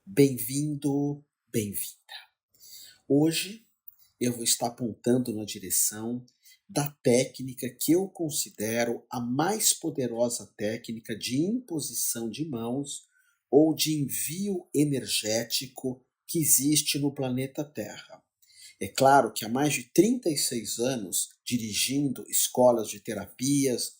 Bem-vindo, bem-vinda. Hoje eu vou estar apontando na direção da técnica que eu considero a mais poderosa técnica de imposição de mãos ou de envio energético que existe no planeta Terra. É claro que há mais de 36 anos, dirigindo escolas de terapias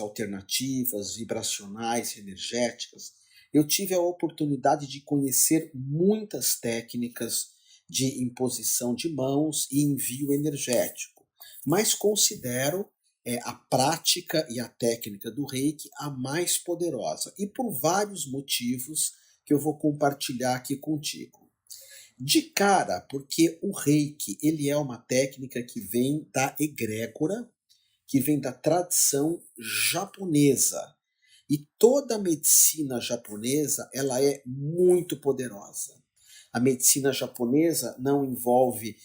alternativas, vibracionais, energéticas, eu tive a oportunidade de conhecer muitas técnicas de imposição de mãos e envio energético, mas considero a prática e a técnica do Reiki a mais poderosa, e por vários motivos que eu vou compartilhar aqui contigo. De cara, porque o Reiki, ele é uma técnica que vem da egrégora, que vem da tradição japonesa. E toda a medicina japonesa, ela é muito poderosa. A medicina japonesa não envolve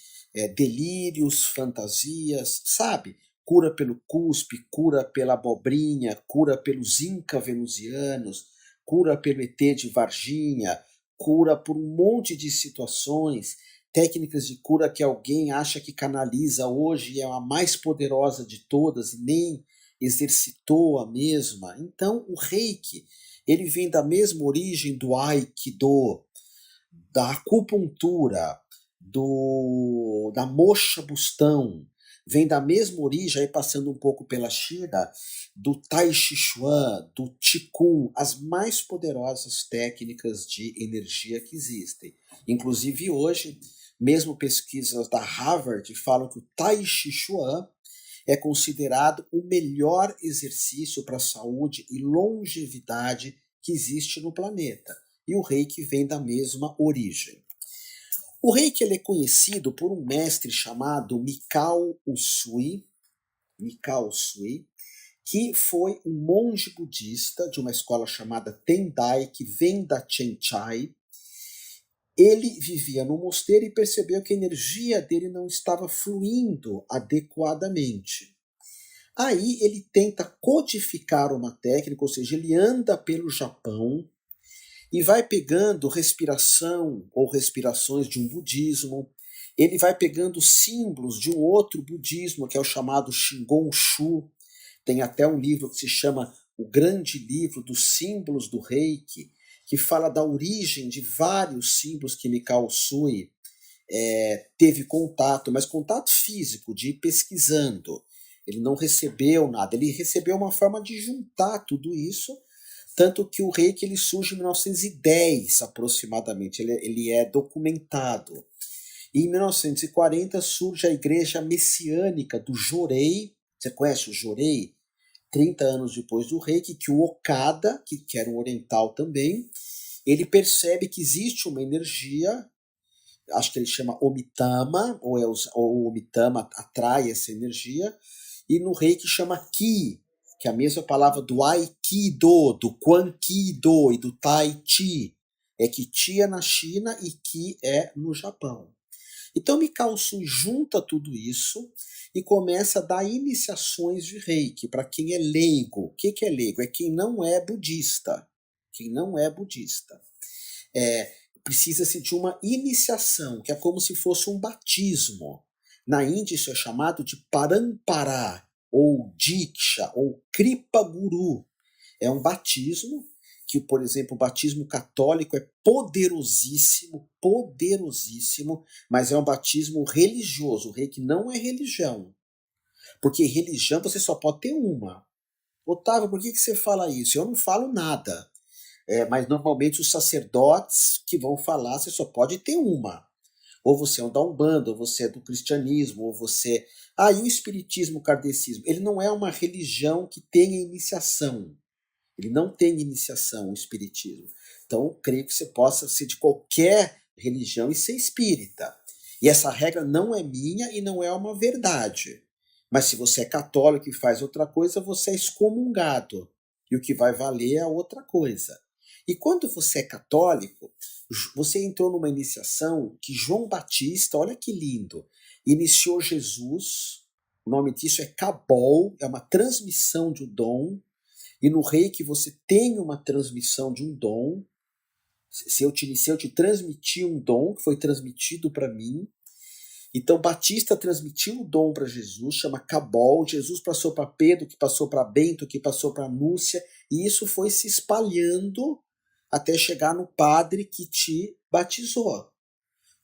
delírios, fantasias, sabe? Cura pelo cuspe, cura pela abobrinha, cura pelos inca venusianos, cura pelo ET de Varginha, cura por um monte de situações, técnicas de cura que alguém acha que canaliza hoje e é a mais poderosa de todas e nem exercitou a mesma. Então, o Reiki, ele vem da mesma origem do Aikido, da acupuntura, da moxa bustão, vem da mesma origem, aí passando um pouco pela China, do Tai Chi Chuan, do Qigong, as mais poderosas técnicas de energia que existem. Inclusive hoje, mesmo pesquisas da Harvard falam que o Tai Chi Chuan é considerado o melhor exercício para a saúde e longevidade que existe no planeta. E o Reiki vem da mesma origem. O Reiki ele é conhecido por um mestre chamado Mikao Usui, que foi um monge budista de uma escola chamada Tendai, que vem da Chenchai. Ele vivia no mosteiro e percebeu que a energia dele não estava fluindo adequadamente. Aí ele tenta codificar uma técnica, ou seja, ele anda pelo Japão e vai pegando respiração ou respirações de um budismo, ele vai pegando símbolos de um outro budismo, que é o chamado Shingon Shu. Tem até um livro que se chama O Grande Livro dos Símbolos do Reiki, que fala da origem de vários símbolos que Mikao Usui teve contato, mas contato físico, de ir pesquisando. Ele não recebeu nada, ele recebeu uma forma de juntar tudo isso, tanto que o Reiki ele surge em 1910 aproximadamente, ele é documentado. E em 1940 surge a Igreja Messiânica do Jorei, você conhece o Jorei? 30 anos depois do Reiki, que o Okada, que era um oriental também, ele percebe que existe uma energia, acho que ele chama Omitama, ou o Omitama atrai essa energia, e no Reiki chama Ki, que é a mesma palavra do Aikido, do Quan Ki-do e do Tai Chi. É que Chi é na China e Ki é no Japão. Então Mikao Usui junta tudo isso e começa a dar iniciações de Reiki para quem é leigo. O que é leigo? É quem não é budista. Quem não é budista. Precisa-se de uma iniciação, que é como se fosse um batismo. Na Índia isso é chamado de parampara, ou diksha, ou kripa guru. É um batismo que, por exemplo, o batismo católico é poderosíssimo, poderosíssimo, mas é um batismo religioso. O Reiki não é religião, porque religião você só pode ter uma. Otávio, por que você fala isso? Eu não falo nada. Mas normalmente os sacerdotes que vão falar, você só pode ter uma. Ou você é da Umbanda, ou você é do cristianismo, ou você... Ah, e o espiritismo, o kardecismo? Ele não é uma religião que tenha iniciação. Ele não tem iniciação, o espiritismo. Então, creio que você possa ser de qualquer religião e ser espírita. E essa regra não é minha e não é uma verdade. Mas se você é católico e faz outra coisa, você é excomungado. E o que vai valer é outra coisa. E quando você é católico, você entrou numa iniciação que João Batista, olha que lindo, iniciou Jesus. O nome disso é Cabol, é uma transmissão de um dom. E no Reiki você tem uma transmissão de um dom, Se eu te transmitir um dom que foi transmitido para mim. Então Batista transmitiu o dom para Jesus, chama Cabol. Jesus passou para Pedro, que passou para Bento, que passou para Núcia, e isso foi se espalhando até chegar no padre que te batizou.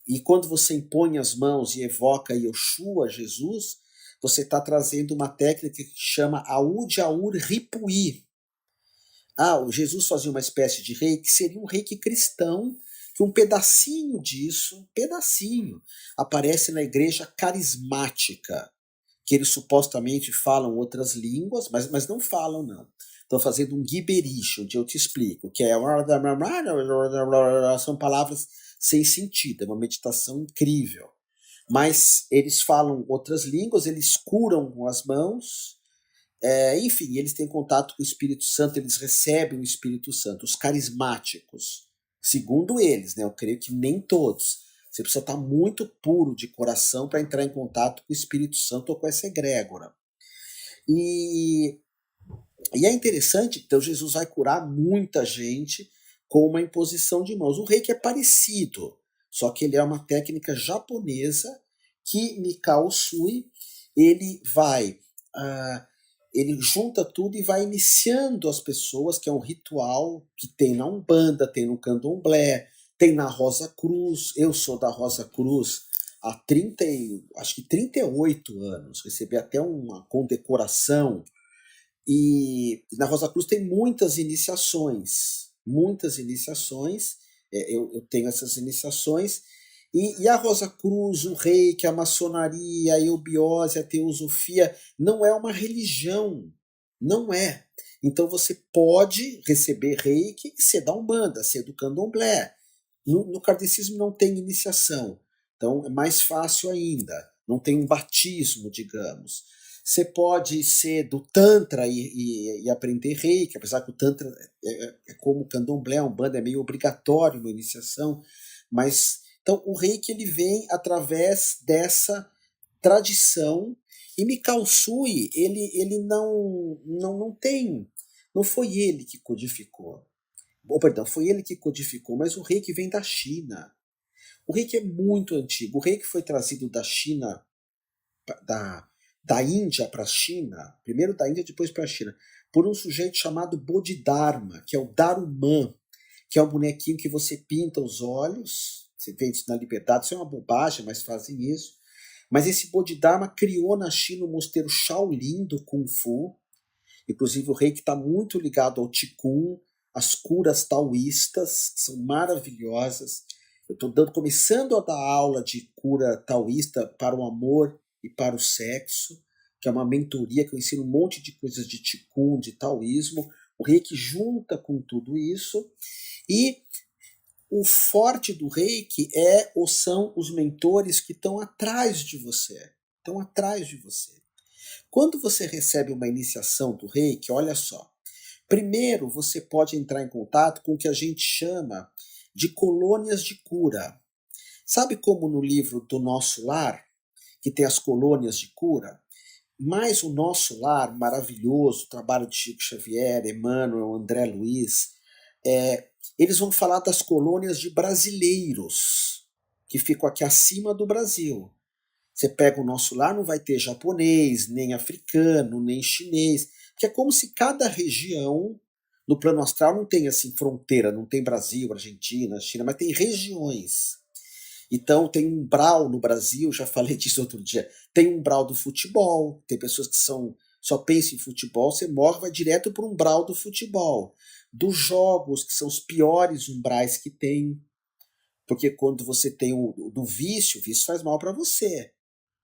E quando você impõe as mãos e evoca Yoshua, Jesus, você está trazendo uma técnica que chama Aud Aur Ripuí. O Jesus fazia uma espécie de reiki, seria um reiki cristão, que um pedacinho disso, aparece na igreja carismática, que eles supostamente falam outras línguas, mas não falam, não. Estão fazendo um gibberish, onde eu te explico, que é são palavras sem sentido, é uma meditação incrível. Mas eles falam outras línguas, eles curam com as mãos, enfim, eles têm contato com o Espírito Santo, eles recebem o Espírito Santo, os carismáticos, segundo eles, né? Eu creio que nem todos. Você precisa estar muito puro de coração para entrar em contato com o Espírito Santo ou com essa egrégora. E é interessante, então Jesus vai curar muita gente com uma imposição de mãos. O reiki é parecido, só que ele é uma técnica japonesa que Mikao Usui, ele vai... ele junta tudo e vai iniciando as pessoas, que é um ritual que tem na Umbanda, tem no Candomblé, tem na Rosa Cruz. Eu sou da Rosa Cruz há 38 anos, recebi até uma condecoração. E na Rosa Cruz tem muitas iniciações, eu tenho essas iniciações, e a Rosa Cruz, o reiki, a maçonaria, a eubiose, a teosofia, não é uma religião, não é. Então você pode receber reiki e ser da Umbanda, ser do Candomblé. No kardecismo não tem iniciação, então é mais fácil ainda, não tem um batismo, digamos. Você pode ser do Tantra e aprender reiki, apesar que o Tantra é como o Candomblé, a Umbanda é meio obrigatório na iniciação, mas então o reiki ele vem através dessa tradição, e Mikao Usui, ele não tem, não foi ele que codificou. Foi ele que codificou, mas o reiki vem da China. O reiki é muito antigo. O reiki foi trazido da China, da Índia para a China, primeiro da Índia, depois para a China, por um sujeito chamado Bodhidharma, que é o Daruman, que é um bonequinho que você pinta os olhos. Você vê isso na Liberdade, isso é uma bobagem, mas fazem isso. Mas esse Bodhidharma criou na China o mosteiro Shaolin do Kung Fu. Inclusive o reiki está muito ligado ao Qigong, as curas taoístas são maravilhosas. Eu estou começando a dar aula de cura taoísta para o amor e para o sexo, que é uma mentoria que eu ensino um monte de coisas de Qigong, de taoísmo. O reiki junta com tudo isso. E o forte do reiki são os mentores que estão atrás de você. Estão atrás de você. Quando você recebe uma iniciação do reiki, olha só. Primeiro, você pode entrar em contato com o que a gente chama de colônias de cura. Sabe como no livro do Nosso Lar, que tem as colônias de cura? Mas o Nosso Lar, maravilhoso, trabalho de Chico Xavier, Emmanuel, André Luiz, eles vão falar das colônias de brasileiros, que ficam aqui acima do Brasil. Você pega o Nosso Lar, não vai ter japonês, nem africano, nem chinês, porque é como se cada região no plano astral não tem assim fronteira, não tem Brasil, Argentina, China, mas tem regiões. Então tem um umbral no Brasil, já falei disso outro dia, tem um umbral do futebol, tem pessoas que só pensam em futebol, você morre, vai direto para o umbral do futebol. Dos jogos, que são os piores umbrais que tem, porque quando você tem do vício, o vício faz mal para você.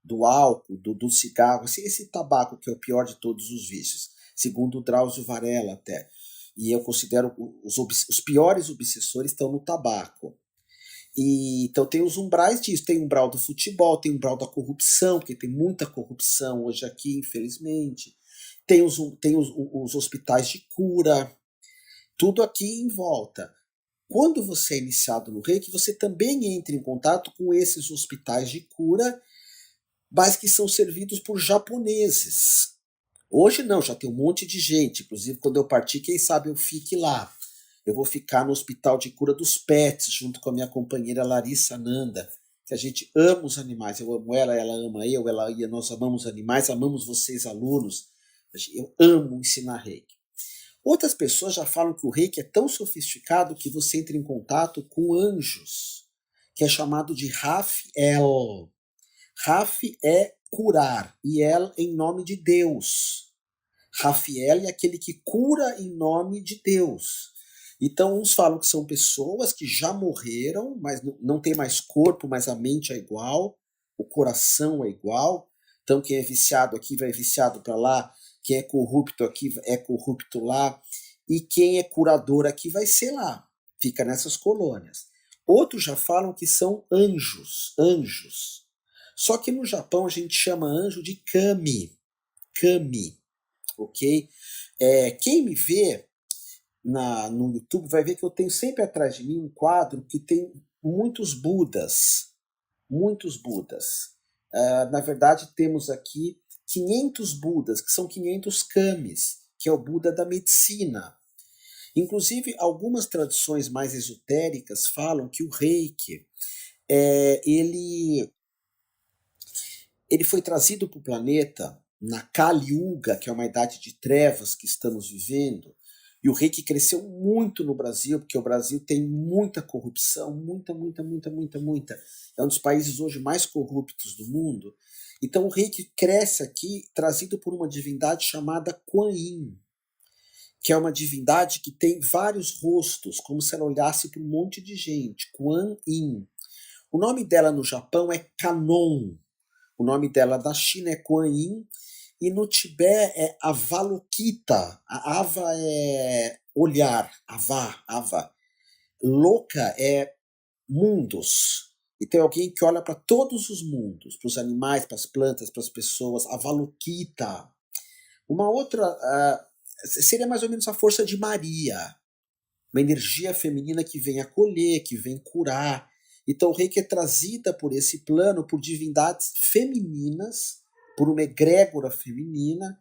Do álcool, do cigarro, esse tabaco que é o pior de todos os vícios, segundo o Drauzio Varela até. E eu considero os piores obsessores estão no tabaco. E, então tem os umbrais disso, tem o umbral do futebol, tem o umbral da corrupção, porque tem muita corrupção hoje aqui, infelizmente. Tem os hospitais de cura, tudo aqui em volta. Quando você é iniciado no reiki, você também entra em contato com esses hospitais de cura, mas que são servidos por japoneses. Hoje não, já tem um monte de gente, inclusive quando eu partir, quem sabe eu fique lá. Eu vou ficar no Hospital de Cura dos Pets, junto com a minha companheira Larissa Nanda, que a gente ama os animais. Eu amo ela ama eu, ela e nós amamos animais, amamos vocês, alunos. Eu amo ensinar reiki. Outras pessoas já falam que o reiki é tão sofisticado que você entra em contato com anjos, que é chamado de Rafael. Raf é curar, e El em nome de Deus. Rafael é aquele que cura em nome de Deus. Então, uns falam que são pessoas que já morreram, mas não tem mais corpo, mas a mente é igual, o coração é igual. Então, quem é viciado aqui vai viciado para lá, quem é corrupto aqui é corrupto lá, e quem é curador aqui vai ser lá, fica nessas colônias. Outros já falam que são anjos, anjos. Só que no Japão a gente chama anjo de kami, kami, ok? Quem me vê no YouTube vai ver que eu tenho sempre atrás de mim um quadro que tem muitos Budas, muitos Budas. Na verdade temos aqui 500 Budas, que são 500 kamis, que é o Buda da medicina. Inclusive, algumas tradições mais esotéricas falam que o Reiki, ele foi trazido para o planeta na Kali Yuga, que é uma idade de trevas que estamos vivendo, e o reiki cresceu muito no Brasil, porque o Brasil tem muita corrupção, muita. É um dos países hoje mais corruptos do mundo. Então o reiki cresce aqui, trazido por uma divindade chamada Kuan Yin, que é uma divindade que tem vários rostos, como se ela olhasse para um monte de gente. Kuan Yin. O nome dela no Japão é Kanon. O nome dela na China é Kuan Yin, e no Tibete é Avalokita. A Ava é olhar, Ava. Louca é mundos. E tem alguém que olha para todos os mundos, para os animais, para as plantas, para as pessoas. Avalokita. Uma outra seria mais ou menos a força de Maria, uma energia feminina que vem acolher, que vem curar. Então o reiki é trazida por esse plano, por divindades femininas, por uma egrégora feminina.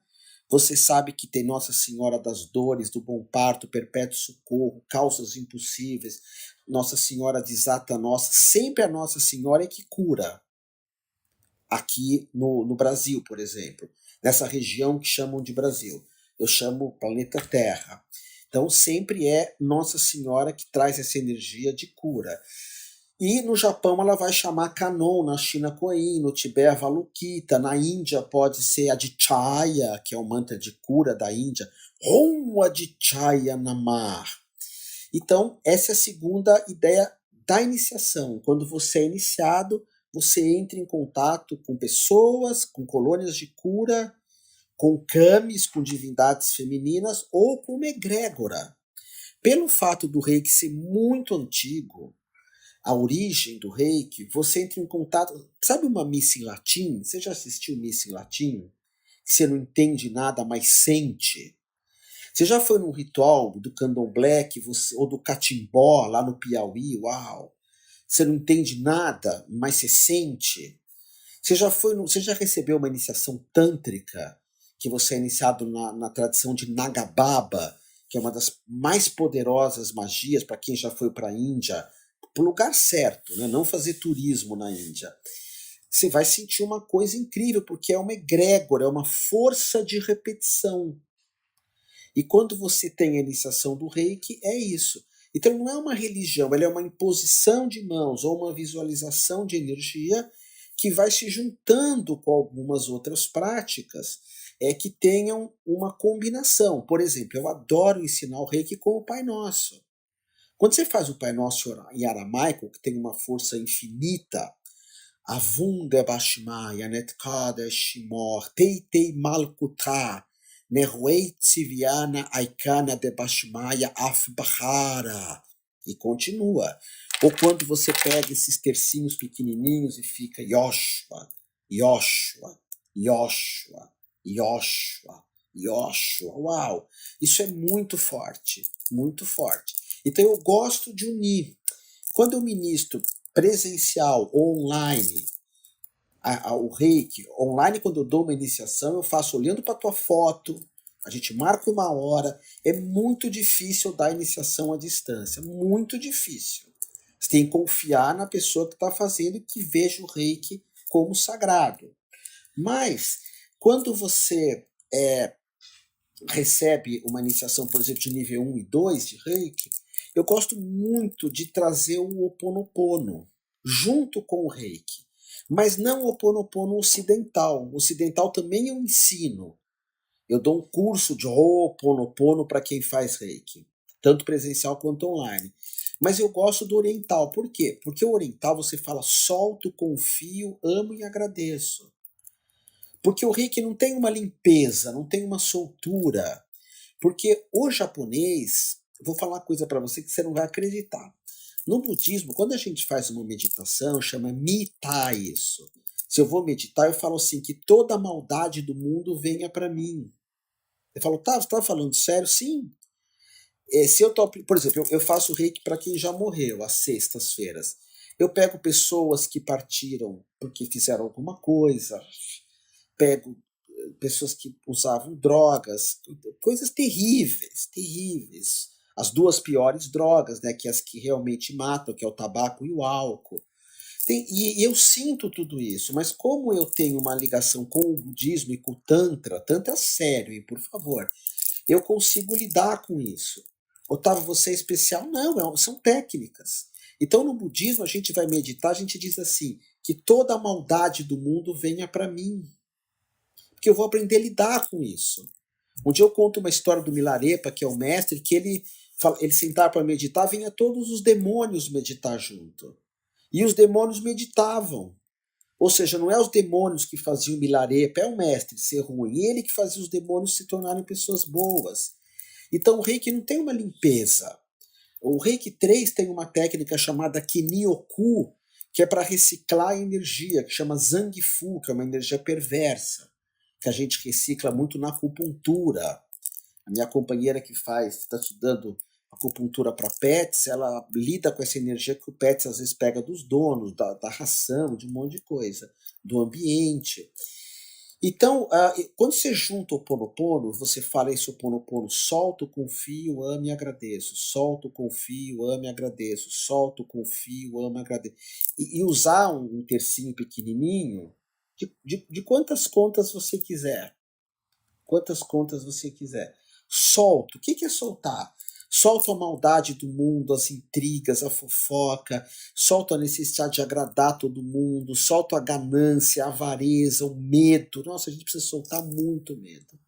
Você sabe que tem Nossa Senhora das Dores, do Bom Parto, Perpétuo Socorro, Causas Impossíveis, Nossa Senhora Desata Nossa. Sempre a Nossa Senhora é que cura. Aqui no Brasil, por exemplo, nessa região que chamam de Brasil. Eu chamo planeta Terra. Então sempre é Nossa Senhora que traz essa energia de cura. E no Japão ela vai chamar Kanon, na China Kuan Yin, no Tibete Avalokita, na Índia pode ser Adichaya, que é o mantra de cura da Índia, Om Adichaya Namah. Então essa é a segunda ideia da iniciação. Quando você é iniciado, você entra em contato com pessoas, com colônias de cura, com kamis, com divindades femininas ou com uma egrégora. Pelo fato do reiki ser muito antigo, a origem do reiki, você entra em contato. Sabe uma missa em latim? Você já assistiu missa em latim? Você não entende nada, mas sente. Você já foi num ritual do candomblé ou do catimbó lá no Piauí? Uau! Você não entende nada, mas você sente. Você já recebeu uma iniciação tântrica, que você é iniciado na tradição de Nagababa, que é uma das mais poderosas magias para quem já foi para a Índia, para o lugar certo, né? Não fazer turismo na Índia. Você vai sentir uma coisa incrível, porque é uma egrégora, é uma força de repetição. E quando você tem a iniciação do reiki, é isso. Então não é uma religião, ela é uma imposição de mãos ou uma visualização de energia que vai se juntando com algumas outras práticas que tenham uma combinação. Por exemplo, eu adoro ensinar o reiki com o Pai Nosso. Quando você faz o Pai Nosso em aramaico, que tem uma força infinita, Avunga Bashmaya, Netkada Shimor, Teitei Malkuta, Nerwei Tsiviana Aikana de Bashmaya Afbahara. E continua. Ou quando você pega esses tercinhos pequenininhos e fica Yoshua, Yoshua, Yoshua, Yoshua, Yoshua. Uau! Isso é muito forte, muito forte. Então eu gosto de unir. Quando eu ministro presencial ou online, o reiki, online quando eu dou uma iniciação, eu faço olhando para a tua foto, A gente marca uma hora, é muito difícil dar iniciação à distância, muito difícil. Você tem que confiar na pessoa que está fazendo e que veja o reiki como sagrado. Mas, quando você recebe uma iniciação, por exemplo, de nível 1 e 2 de reiki, eu gosto muito de trazer o Ho Oponopono junto com o reiki. Mas não o Ho Oponopono ocidental. O ocidental também eu ensino. Eu dou um curso de Ho Oponopono para quem faz reiki, tanto presencial quanto online. Mas eu gosto do oriental. Por quê? Porque o oriental você fala solto, confio, amo e agradeço. Porque o reiki não tem uma limpeza, não tem uma soltura. Porque o japonês, vou falar uma coisa para você que você não vai acreditar. No budismo, quando a gente faz uma meditação, chama mitai isso. Se eu vou meditar, eu falo assim, que toda a maldade do mundo venha para mim. Eu falo, tá, você tá falando sério? Sim. Se eu tô, por exemplo, eu faço reiki para quem já morreu, às sextas-feiras. Eu pego pessoas que partiram porque fizeram alguma coisa, pego pessoas que usavam drogas, coisas terríveis, terríveis. As duas piores drogas, né, que as que realmente matam, que é o tabaco e o álcool. E eu sinto tudo isso, mas como eu tenho uma ligação com o budismo e com o Tantra, Tantra é sério, hein, por favor, eu consigo lidar com isso. Otávio, você é especial? Não, são técnicas. Então, no budismo, a gente vai meditar, a gente diz assim, que toda a maldade do mundo venha para mim, porque eu vou aprender a lidar com isso. Um dia eu conto uma história do Milarepa, que é o mestre, que ele sentava para meditar, vinha todos os demônios meditar junto. E os demônios meditavam. Ou seja, não é os demônios que faziam o Milarepa, é o mestre ser ruim, ele que fazia os demônios se tornarem pessoas boas. Então o reiki não tem uma limpeza. O reiki 3 tem uma técnica chamada Kinyoku, que é para reciclar a energia, que chama Zangifu, que é uma energia perversa, que a gente recicla muito na acupuntura. A minha companheira que está estudando acupuntura para pets, ela lida com essa energia que o pets às vezes pega dos donos, da ração, de um monte de coisa, do ambiente. Então, quando você junta o Ponopono, você fala isso, o Ponopono, solto, confio, amo e agradeço, solto, confio, amo e agradeço, solto, confio, amo e agradeço. E usar um tercinho pequenininho, de quantas contas você quiser. Quantas contas você quiser. Solto. O que é soltar? Solto a maldade do mundo, as intrigas, a fofoca, solto a necessidade de agradar todo mundo, solto a ganância, a avareza, o medo. Nossa, a gente precisa soltar muito medo.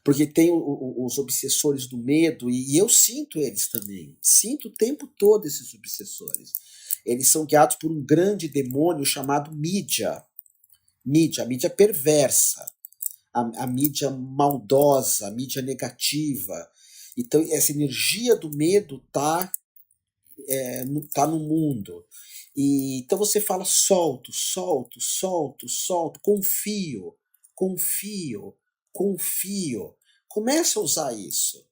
Porque tem os obsessores do medo, e eu sinto eles também. Sinto o tempo todo esses obsessores. Eles são guiados por um grande demônio chamado mídia. Mídia, a mídia perversa. A mídia maldosa, a mídia negativa. Então, essa energia do medo tá no mundo. Então você fala solto, solto, solto, solto, confio, confio, confio. Começa a usar isso.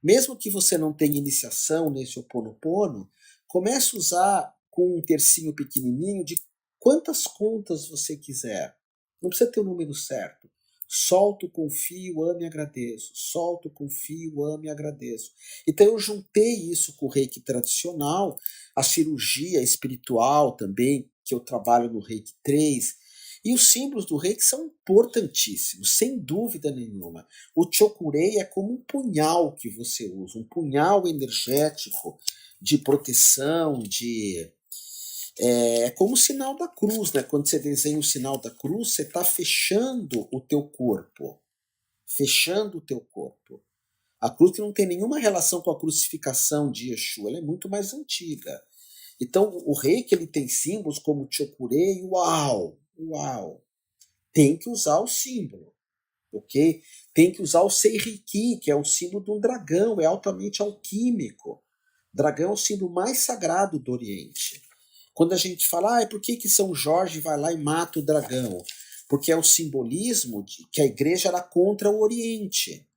Mesmo que você não tenha iniciação nesse Ho Oponopono, comece a usar com um tercinho pequenininho de quantas contas você quiser. Não precisa ter o número certo. Solto, confio, amo e agradeço. Solto, confio, amo e agradeço. Então eu juntei isso com o reiki tradicional, a cirurgia espiritual também, que eu trabalho no reiki 3. E os símbolos do reiki são importantíssimos, sem dúvida nenhuma. O chokurei é como um punhal que você usa, um punhal energético de proteção, é como o sinal da cruz, né? Quando você desenha o sinal da cruz, você está fechando o teu corpo. Fechando o teu corpo. A cruz que não tem nenhuma relação com a crucificação de Yeshua, ela é muito mais antiga. Então, o reiki ele tem símbolos como Chokurei, uau, uau. Tem que usar o símbolo, ok? Tem que usar o Seiriki, que é o símbolo de um dragão, é altamente alquímico. Dragão é o símbolo mais sagrado do Oriente. Quando a gente fala, por que São Jorge vai lá e mata o dragão? Porque é o simbolismo de que a igreja era contra o Oriente.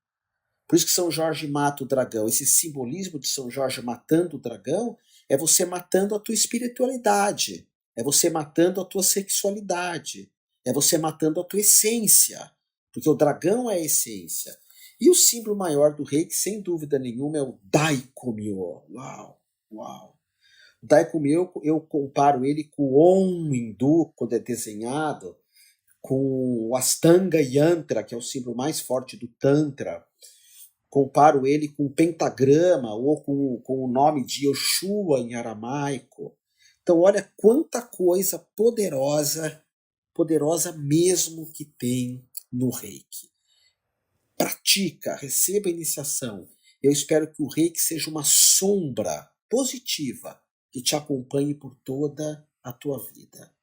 Por isso que São Jorge mata o dragão. Esse simbolismo de São Jorge matando o dragão é você matando a tua espiritualidade, é você matando a tua sexualidade, é você matando a tua essência, porque o dragão é a essência. E o símbolo maior do reiki, sem dúvida nenhuma, é o Daikomyo. Uau, uau. O Daikomyo, eu comparo ele com o Om hindu, quando é desenhado, com o Astanga Yantra, que é o símbolo mais forte do Tantra. Comparo ele com o pentagrama ou com o nome de Yoshua em aramaico. Então, olha quanta coisa poderosa, poderosa mesmo que tem no reiki. Pratica, receba a iniciação. Eu espero que o reiki seja uma sombra positiva que te acompanhe por toda a tua vida.